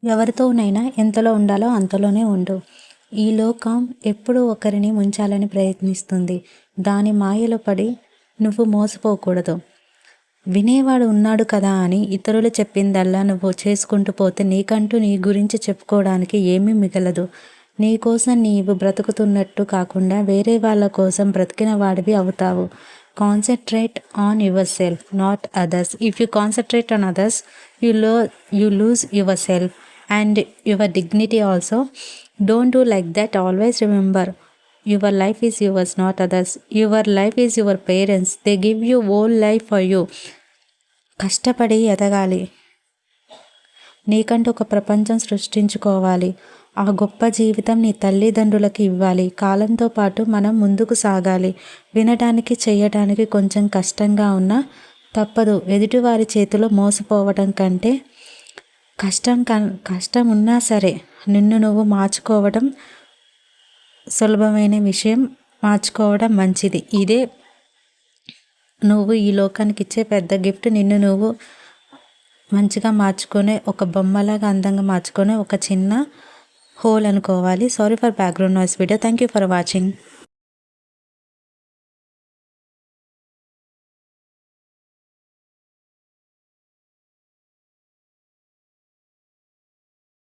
ఎవరితోనైనా ఎంతలో ఉండాలో అంతలోనే ఉండు. ఈ లోకం ఎప్పుడూ ఒకరిని ముంచాలని ప్రయత్నిస్తుంది. దాని మాయలో పడి నువ్వు మోసపోకూడదు. వినేవాడు ఉన్నాడు కదా అని ఇతరులు చెప్పిందల్లా నువ్వు చేసుకుంటూ పోతే నీకంటూ నీ గురించి చెప్పుకోవడానికి ఏమీ మిగలదు. నీ కోసం నీవు బ్రతుకుతున్నట్టు కాకుండా వేరే వాళ్ళ కోసం బ్రతికిన వాడివి అవుతావు. Concentrate on your self, not others. If you concentrate on others, you lose yourself and your dignity also. Don't do like that. Always remember, your life is yours, not others. Your life is your parents. They give you whole life for you. కష్టపడి ఎదగాలి. నీకంటూ ఒక ప్రపంచం సృష్టించుకోవాలి. ఆ గొప్ప జీవితం నీ తల్లిదండ్రులకి ఇవ్వాలి. కాలంతో పాటు మనం ముందుకు సాగాలి. వినడానికి చేయడానికి కొంచెం కష్టంగా ఉన్నా తప్పదు. ఎదుటివారి చేతిలో మోసపోవటం కంటే కష్టం ఉన్నా సరే నిన్ను నువ్వు మార్చుకోవడం సులభమైన విషయం. మార్చుకోవడం మంచిది. ఇదే నువ్వు ఈ లోకానికి ఇచ్చే పెద్ద గిఫ్ట్. నిన్ను నువ్వు మంచిగా మార్చుకొని ఒక బొమ్మలాగా అందంగా మార్చుకొని ఒక చిన్న హోల్ అనుకోవాలి. Sorry for background noise video. Thank you for watching.